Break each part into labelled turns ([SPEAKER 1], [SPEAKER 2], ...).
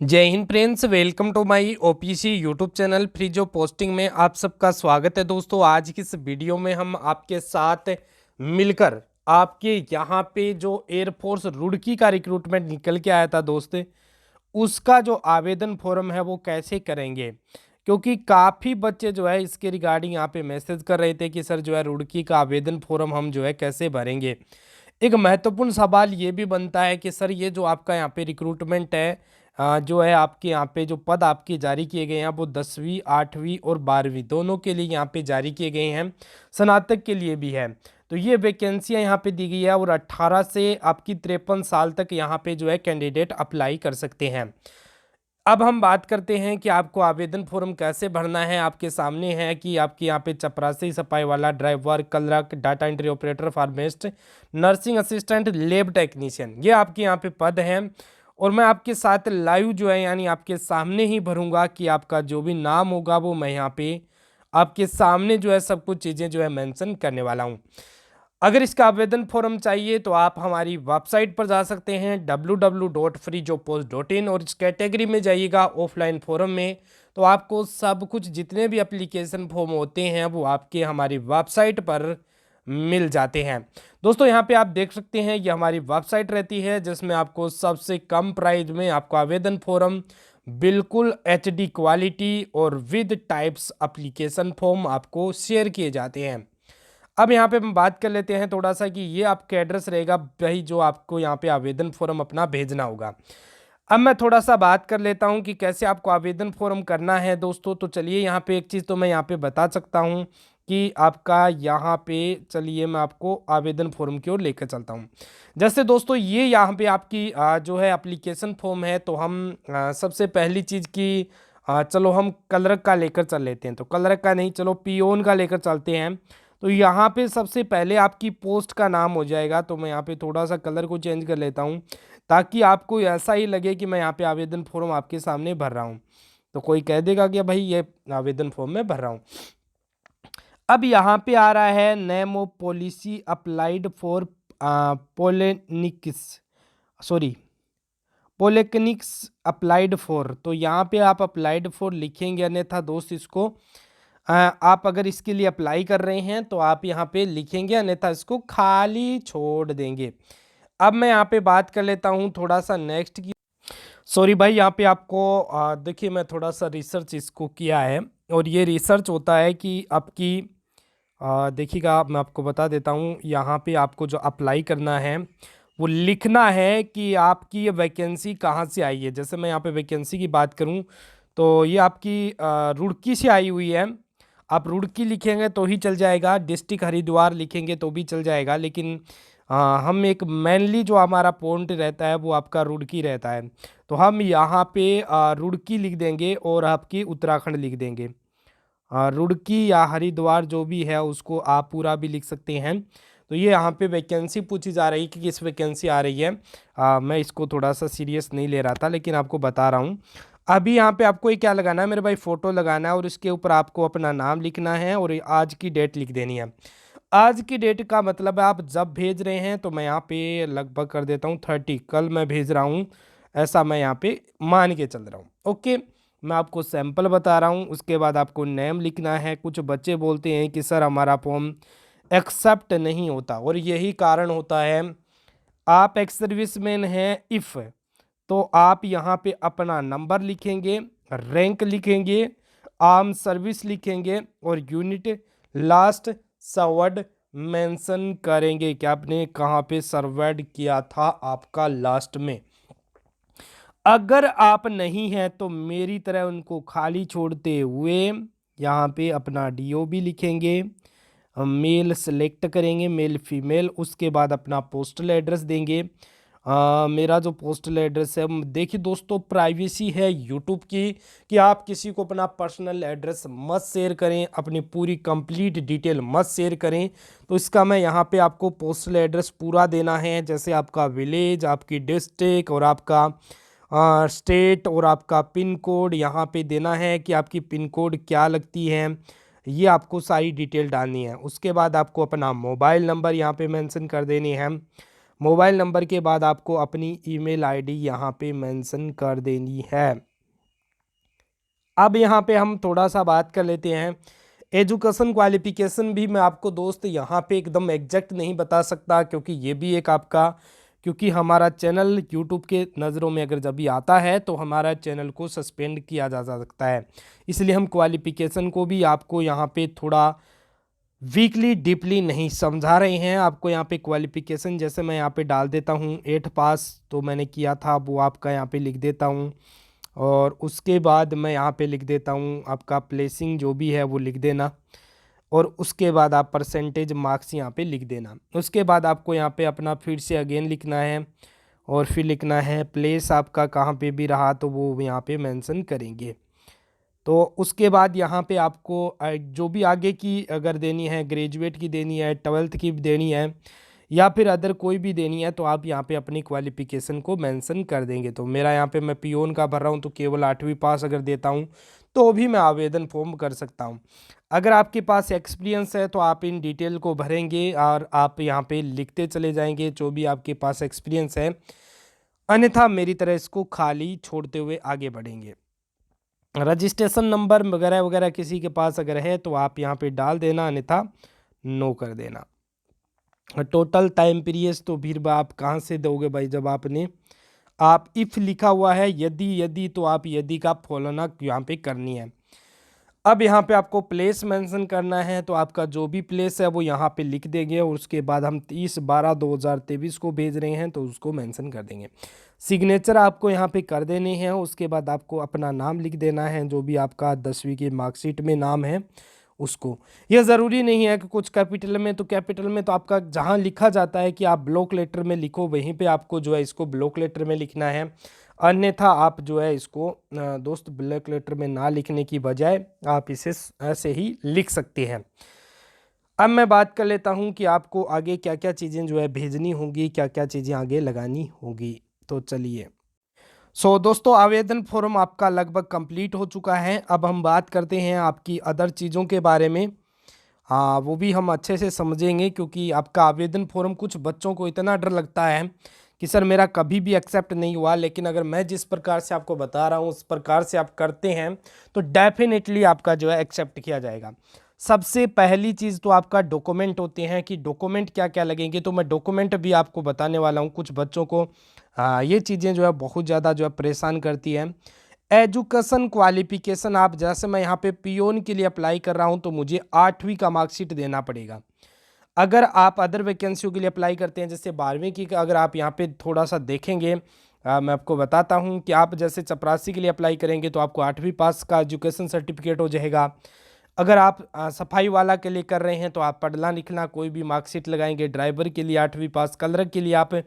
[SPEAKER 1] जय हिंद friends, welcome to my OPC YouTube channel free job posting में आप सबका स्वागत है। दोस्तों, आज की इस वीडियो में हम आपके साथ मिलकर आपके यहाँ पे जो एयरफोर्स रुड़की का रिक्रूटमेंट निकल के आया था दोस्त, उसका जो आवेदन फॉर्म है वो कैसे करेंगे। क्योंकि काफ़ी बच्चे जो है इसके रिगार्डिंग यहाँ पे मैसेज कर रहे थे कि सर जो है रुड़की का आवेदन फॉर्म हम जो है कैसे भरेंगे। एक महत्वपूर्ण सवाल ये भी बनता है कि सर ये जो आपका यहाँ पे रिक्रूटमेंट है, जो है आपके यहाँ पे जो पद आपके जारी किए गए हैं वो 10वीं 8वीं और 12वीं दोनों के लिए यहाँ पे जारी किए गए हैं, स्नातक के लिए भी है। तो ये वैकेंसियाँ यहाँ पे दी गई है और 18 से आपकी 53 साल तक यहाँ पे जो है कैंडिडेट अप्लाई कर सकते हैं। अब हम बात करते हैं कि आपको आवेदन फॉर्म कैसे भरना है। आपके सामने है कि आपके यहाँ पे चपरासी, सफाई वाला, driver, clerk, data entry operator, pharmacist, nursing assistant, lab technician, ये आपके यहाँ पे पद हैं। और मैं आपके साथ लाइव जो है यानी आपके सामने ही भरूंगा कि आपका जो भी नाम होगा वो मैं यहाँ पे आपके सामने जो है सब कुछ चीज़ें जो है मेंशन करने वाला हूँ। अगर इसका आवेदन फॉर्म चाहिए तो आप हमारी वेबसाइट पर जा सकते हैं www.freejobpost.in और इस कैटेगरी में जाइएगा ऑफलाइन फॉर्म में। तो आपको सब कुछ जितने भी एप्लीकेशन फॉर्म होते हैं वो आपके हमारी वेबसाइट पर मिल जाते हैं। दोस्तों, यहाँ पे आप देख सकते हैं ये हमारी वेबसाइट रहती है जिसमें आपको सबसे कम प्राइस में आपको आवेदन फॉर्म बिल्कुल HD क्वालिटी और विद टाइप्स एप्लीकेशन फॉर्म आपको शेयर किए जाते हैं। अब यहाँ पे हम बात कर लेते हैं थोड़ा सा कि ये आपका एड्रेस रहेगा भाई जो आपको यहाँ पे आवेदन फॉर्म अपना भेजना होगा। अब मैं थोड़ा सा बात कर लेता हूँ कि कैसे आपको आवेदन फॉर्म करना है दोस्तों। तो चलिए यहाँ पे एक चीज़ तो मैं यहाँ पे बता सकता हूँ कि आपका यहाँ पे, चलिए मैं आपको आवेदन फॉर्म की ओर लेकर चलता हूँ। जैसे दोस्तों ये यहाँ पे आपकी जो है एप्लीकेशन फॉर्म है, तो हम सबसे पहली चीज़ की चलो हम क्लर्क का लेकर चल लेते हैं। तो क्लर्क का नहीं, चलो पियोन का लेकर चलते हैं। तो यहाँ पे सबसे पहले आपकी पोस्ट का नाम हो जाएगा। तो मैं यहाँ पे थोड़ा सा कलर को चेंज कर लेता हूँ ताकि आपको ऐसा ही लगे कि मैं यहाँ पे आवेदन फॉर्म आपके सामने भर रहा हूँ। तो कोई कह देगा कि भाई ये आवेदन फॉर्म में भर रहा हूँ। अब यहाँ पे आ रहा है name of policy applied for polytechnics, sorry polytechnics applied for. तो यहाँ पे आप अप्लाइड फॉर लिखेंगे, अन्यथा दोस्त इसको आप अगर इसके लिए अप्लाई कर रहे हैं तो आप यहाँ पे लिखेंगे, अन्यथा इसको खाली छोड़ देंगे। अब मैं यहाँ पे बात कर लेता हूँ थोड़ा सा नेक्स्ट की। सॉरी भाई, यहाँ पे आपको देखिए मैं थोड़ा सा रिसर्च इसको किया है और ये रिसर्च होता है कि आपकी देखिएगा मैं आपको बता देता हूँ। यहाँ पे आपको जो अप्लाई करना है वो लिखना है कि आपकी ये वैकेंसी कहाँ से आई है। जैसे मैं यहाँ पे वैकेंसी की बात करूँ तो ये आपकी रुड़की से आई हुई है। आप रुड़की लिखेंगे तो ही चल जाएगा, डिस्ट्रिक्ट हरिद्वार लिखेंगे तो भी चल जाएगा, लेकिन हम एक मेनली जो हमारा पॉइंट रहता है वो आपका रुड़की रहता है। तो हम यहाँ पे रुड़की लिख देंगे और आपकी उत्तराखंड लिख देंगे। रुड़की या हरिद्वार जो भी है उसको आप पूरा भी लिख सकते हैं। तो ये यहाँ पे वैकेंसी पूछी जा रही है कि किस वैकेंसी आ रही है। मैं इसको थोड़ा सा सीरियस नहीं ले रहा था लेकिन आपको बता रहा हूँ। अभी यहाँ पे आपको ये क्या लगाना है मेरे भाई, फ़ोटो लगाना है और इसके ऊपर आपको अपना नाम लिखना है और आज की डेट लिख देनी है। आज की डेट का मतलब है आप जब भेज रहे हैं। तो मैं यहाँ पे लगभग कर देता हूँ 30, कल मैं भेज रहा हूँ, ऐसा मैं यहाँ पे मान के चल रहा हूँ। ओके, मैं आपको सैंपल बता रहा हूँ। उसके बाद आपको नेम लिखना है। कुछ बच्चे बोलते हैं कि सर हमारा फॉर्म एक्सेप्ट नहीं होता, और यही कारण होता है। आप एक्स सर्विसमैन हैं इफ़, तो आप यहाँ पे अपना नंबर लिखेंगे, रैंक लिखेंगे, आर्म सर्विस लिखेंगे और यूनिट लास्ट सर्वड मेंशन करेंगे कि आपने कहाँ पे सर्वड किया था आपका लास्ट में। अगर आप नहीं हैं तो मेरी तरह उनको खाली छोड़ते हुए यहाँ पे अपना DO भी लिखेंगे, मेल सेलेक्ट करेंगे, मेल फीमेल, उसके बाद अपना पोस्टल एड्रेस देंगे। मेरा जो पोस्टल एड्रेस है, देखिए दोस्तों प्राइवेसी है यूट्यूब की कि आप किसी को अपना पर्सनल एड्रेस मत शेयर करें, अपनी पूरी कंप्लीट डिटेल मत शेयर करें। तो इसका मैं यहाँ पे आपको पोस्टल एड्रेस पूरा देना है, जैसे आपका विलेज, आपकी डिस्ट्रिक्ट और आपका स्टेट और आपका पिन कोड यहाँ पे देना है कि आपकी पिन कोड क्या लगती है, ये आपको सारी डिटेल डालनी है। उसके बाद आपको अपना मोबाइल नंबर यहाँ पे मेंशन कर देनी है। मोबाइल नंबर के बाद आपको अपनी ईमेल आईडी यहाँ पे मेंशन कर देनी है। अब यहाँ पे हम थोड़ा सा बात कर लेते हैं एजुकेशन क्वालिफिकेशन भी। मैं आपको दोस्त यहाँ पे एकदम एग्जैक्ट नहीं बता सकता, क्योंकि ये भी एक आपका, क्योंकि हमारा चैनल यूट्यूब के नज़रों में अगर जब भी आता है तो हमारा चैनल को सस्पेंड किया जा सकता है। इसलिए हम क्वालिफिकेशन को भी आपको यहाँ पे थोड़ा वीकली डीपली नहीं समझा रहे हैं। आपको यहाँ पे क्वालिफिकेशन जैसे मैं यहाँ पे डाल देता हूँ 8 पास तो मैंने किया था, वो आपका यहाँ पे लिख देता हूँ। और उसके बाद मैं यहाँ पे लिख देता हूँ आपका प्लेसिंग जो भी है वो लिख देना। और उसके बाद आप परसेंटेज मार्क्स यहाँ पे लिख देना। उसके बाद आपको यहाँ पे अपना फिर से अगेन लिखना है, और फिर लिखना है प्लेस आपका कहाँ पे भी रहा तो वो यहाँ पे मेंशन करेंगे। तो उसके बाद यहाँ पे आपको जो भी आगे की अगर देनी है, ग्रेजुएट की देनी है, 12th की देनी है, या फिर अदर कोई भी देनी है, तो आप यहाँ पे अपनी क्वालिफिकेशन को मेंशन कर देंगे। तो मेरा यहाँ पे मैं पियोन का भर रहा हूँ तो केवल 8वीं पास अगर देता हूँ तो भी मैं आवेदन फॉर्म कर सकता हूँ। अगर आपके पास एक्सपीरियंस है तो आप इन डिटेल को भरेंगे और आप यहाँ पे लिखते चले जाएंगे जो भी आपके पास एक्सपीरियंस है, अन्यथा मेरी तरह इसको खाली छोड़ते हुए आगे बढ़ेंगे। रजिस्ट्रेशन नंबर वगैरह वगैरह किसी के पास अगर है तो आप यहाँ पे डाल देना, अन्यथा नो कर देना। टोटल टाइम पीरियड तो फिर आप कहाँ से दोगे भाई, जब आपने आप इफ़ लिखा हुआ है यदि तो आप यदि का फॉलोना यहाँ पे करनी है। अब यहाँ पे आपको प्लेस मेंशन करना है, तो आपका जो भी प्लेस है वो यहाँ पे लिख देंगे, और उसके बाद हम 30/12/2023 को भेज रहे हैं तो उसको मेंशन कर देंगे। सिग्नेचर आपको यहाँ पे कर देने हैं। उसके बाद आपको अपना नाम लिख देना है, जो भी आपका 10वीं की मार्कशीट में नाम है उसको। यह ज़रूरी नहीं है कि कुछ कैपिटल में, तो कैपिटल में तो आपका जहाँ लिखा जाता है कि आप ब्लॉक लेटर में लिखो वहीं पे आपको जो है इसको ब्लॉक लेटर में लिखना है, अन्यथा आप जो है इसको दोस्त ब्लॉक लेटर में ना लिखने की बजाय आप इसे ऐसे ही लिख सकते हैं। अब मैं बात कर लेता हूँ कि आपको आगे क्या क्या चीज़ें जो है भेजनी होंगी, क्या क्या चीज़ें आगे लगानी होगी। तो चलिए, दोस्तों आवेदन फॉर्म आपका लगभग कंप्लीट हो चुका है। अब हम बात करते हैं आपकी अदर चीज़ों के बारे में। हाँ, वो भी हम अच्छे से समझेंगे, क्योंकि आपका आवेदन फॉर्म कुछ बच्चों को इतना डर लगता है कि सर मेरा कभी भी एक्सेप्ट नहीं हुआ, लेकिन अगर मैं जिस प्रकार से आपको बता रहा हूँ उस प्रकार से आप करते हैं तो डेफिनेटली आपका जो है एक्सेप्ट किया जाएगा। सबसे पहली चीज़ तो आपका डॉक्यूमेंट होते हैं कि डॉक्यूमेंट क्या क्या लगेंगे, तो मैं डॉक्यूमेंट भी आपको बताने वाला हूँ। कुछ बच्चों को ये चीज़ें जो है बहुत ज़्यादा जो है परेशान करती हैं। एजुकेशन क्वालिफिकेशन, आप जैसे मैं यहाँ पे पियोन के लिए अप्लाई कर रहा हूँ तो मुझे 8वीं का मार्कशीट देना पड़ेगा। अगर आप अदर वैकेंसियों के लिए अप्लाई करते हैं जैसे 12वीं की, अगर आप यहाँ पे थोड़ा सा देखेंगे, मैं आपको बताता हूँ कि आप जैसे चपरासी के लिए अप्लाई करेंगे तो आपको 8वीं पास का एजुकेशन सर्टिफिकेट हो जाएगा। अगर आप सफाई वाला के लिए कर रहे हैं तो आप पढ़ना लिखना कोई भी मार्कशीट लगाएंगे। ड्राइवर के लिए 8वीं पास, कलर के लिए आप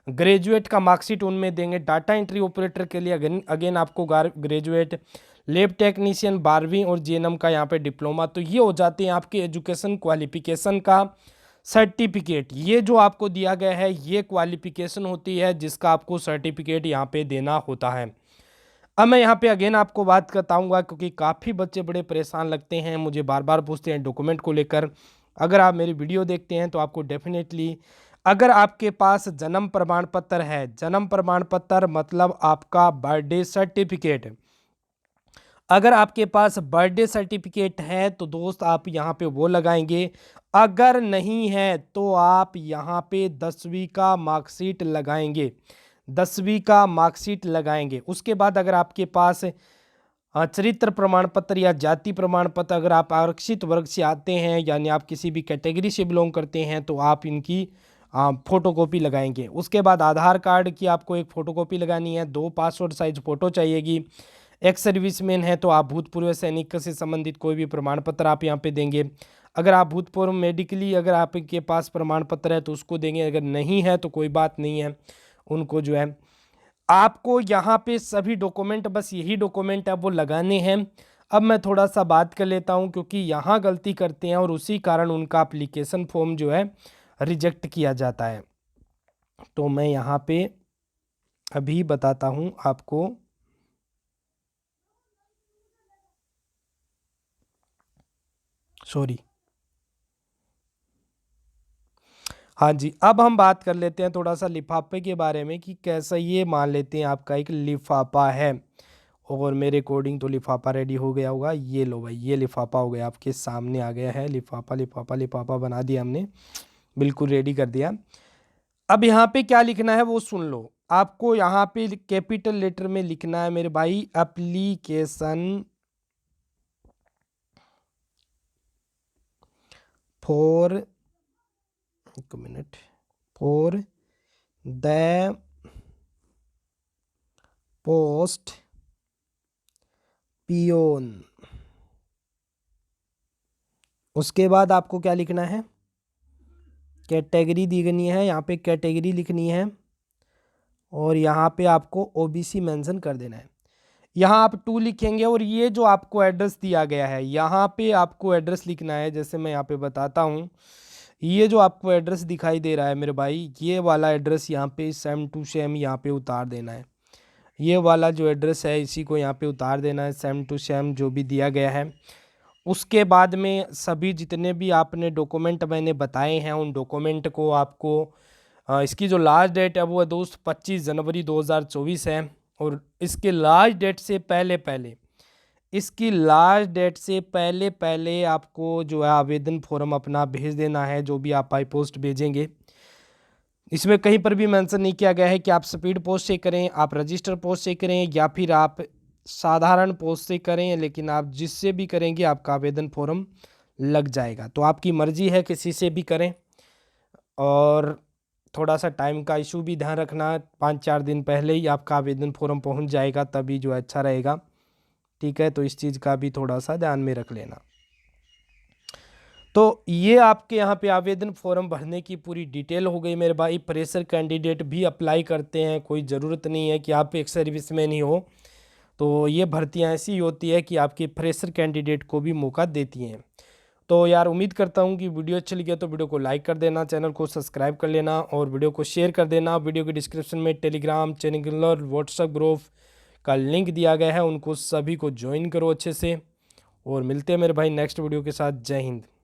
[SPEAKER 1] ग्रेजुएट का मार्कशीट उनमें देंगे। डाटा एंट्री ऑपरेटर के लिए अगेन आपको ग्रेजुएट, लैब टेक्नीशियन 12वीं और जीएनएम का यहाँ पे डिप्लोमा। तो ये हो जाते हैं आपके एजुकेशन क्वालिफिकेशन का सर्टिफिकेट। ये जो आपको दिया गया है ये क्वालिफिकेशन होती है जिसका आपको सर्टिफिकेट यहाँ पे देना होता है। अब मैं यहाँ पे अगेन आपको बात बताऊंगा, क्योंकि काफ़ी बच्चे बड़े परेशान लगते हैं, मुझे बार बार पूछते हैं डॉक्यूमेंट को लेकर। अगर आप मेरी वीडियो देखते हैं तो आपको डेफिनेटली, अगर आपके पास जन्म प्रमाण पत्र है, जन्म प्रमाण पत्र मतलब आपका बर्थडे सर्टिफिकेट, अगर आपके पास बर्थडे सर्टिफिकेट है तो दोस्त आप यहाँ पे वो लगाएंगे। अगर नहीं है तो आप यहाँ पे 10वीं का मार्कशीट लगाएंगे, 10वीं का मार्कशीट लगाएंगे। उसके बाद अगर आपके पास चरित्र प्रमाण पत्र या जाति प्रमाण पत्र, अगर आप आरक्षित वर्ग से आते हैं यानी आप किसी भी कैटेगरी से बिलोंग करते हैं तो आप इनकी फोटोकॉपी लगाएंगे। उसके बाद आधार कार्ड की आपको एक फ़ोटोकॉपी लगानी है, 2 पासपोर्ट साइज फ़ोटो चाहिएगी। एक सर्विसमैन है तो आप भूतपूर्व सैनिक से संबंधित कोई भी प्रमाण पत्र आप यहाँ पे देंगे। अगर आप भूतपूर्व मेडिकली अगर आपके पास प्रमाण पत्र है तो उसको देंगे, अगर नहीं है तो कोई बात नहीं है, उनको जो है आपको यहाँ पे सभी डॉक्यूमेंट, बस यही डॉक्यूमेंट है वो लगाने हैं। अब मैं थोड़ा सा बात कर लेता हूँ, क्योंकि यहाँ गलती करते हैं और उसी कारण उनका एप्लीकेशन फॉर्म जो है रिजेक्ट किया जाता है। तो मैं यहाँ पे अभी बताता हूँ आपको। सॉरी, हाँ जी, अब हम बात कर लेते हैं थोड़ा सा लिफाफे के बारे में कि कैसा ये मान लेते हैं आपका एक लिफाफा है। और मेरे अकॉर्डिंग तो लिफाफा रेडी हो गया होगा। ये लो भाई, ये लिफाफा हो गया, आपके सामने आ गया है लिफाफा। लिफाफा लिफाफा बना दिया हमने, बिल्कुल रेडी कर दिया। अब यहाँ पे क्या लिखना है वो सुन लो। आपको यहाँ पे कैपिटल लेटर में लिखना है मेरे भाई, एप्लीकेशन फॉर, एक minute, for the post peon. उसके बाद आपको क्या लिखना है, कैटेगरी दिखनी है, यहाँ पे कैटेगरी लिखनी है और यहाँ पे आपको ओबीसी मेंशन कर देना है। यहाँ आप 2 लिखेंगे और ये जो आपको एड्रेस दिया गया है यहाँ पे आपको एड्रेस लिखना है। जैसे मैं यहाँ पे बताता हूँ, ये जो आपको एड्रेस दिखाई दे रहा है मेरे भाई, ये वाला एड्रेस यहाँ पे सेम टू सेम यहाँ पे उतार देना है। ये वाला जो एड्रेस है इसी को यहाँ पे उतार देना है, सेम टू सेम जो भी दिया गया है। उसके बाद में सभी जितने भी आपने डॉक्यूमेंट मैंने बताए हैं उन डॉक्यूमेंट को आपको इसकी जो लास्ट डेट है वो है दोस्त 25 जनवरी 2024 है। और इसके लास्ट डेट से पहले पहले, इसकी लास्ट डेट से पहले पहले आपको जो है आवेदन फॉर्म अपना भेज देना है, जो भी आप बाई पोस्ट भेजेंगे। इसमें कहीं पर भी मेंशन नहीं किया गया है कि आप स्पीड पोस्ट से करें, आप रजिस्टर पोस्ट से करें या फिर आप साधारण पोस्ट से करें, लेकिन आप जिससे भी करेंगे आपका आवेदन फॉर्म लग जाएगा। तो आपकी मर्जी है, किसी से भी करें। और थोड़ा सा टाइम का इशू भी ध्यान रखना, 5-4 दिन पहले ही आपका आवेदन फॉर्म पहुंच जाएगा, तभी जो अच्छा रहेगा। ठीक है, तो इस चीज़ का भी थोड़ा सा ध्यान में रख लेना। तो ये आपके यहाँ पे आवेदन फॉर्म भरने की पूरी डिटेल हो गई मेरे भाई। फ्रेशर कैंडिडेट भी अप्लाई करते हैं, कोई ज़रूरत नहीं है कि आप एक सर्विसमैन ही हो। तो ये भर्तियाँ ऐसी होती है कि आपके फ्रेशर कैंडिडेट को भी मौका देती हैं। तो यार उम्मीद करता हूँ कि वीडियो अच्छी लगी तो वीडियो को लाइक कर देना, चैनल को सब्सक्राइब कर लेना और वीडियो को शेयर कर देना। वीडियो के डिस्क्रिप्शन में टेलीग्राम चैनल और व्हाट्सएप ग्रुप का लिंक दिया गया है, उनको सभी को ज्वाइन करो अच्छे से। और मिलते हैं मेरे भाई नेक्स्ट वीडियो के साथ। जय हिंद।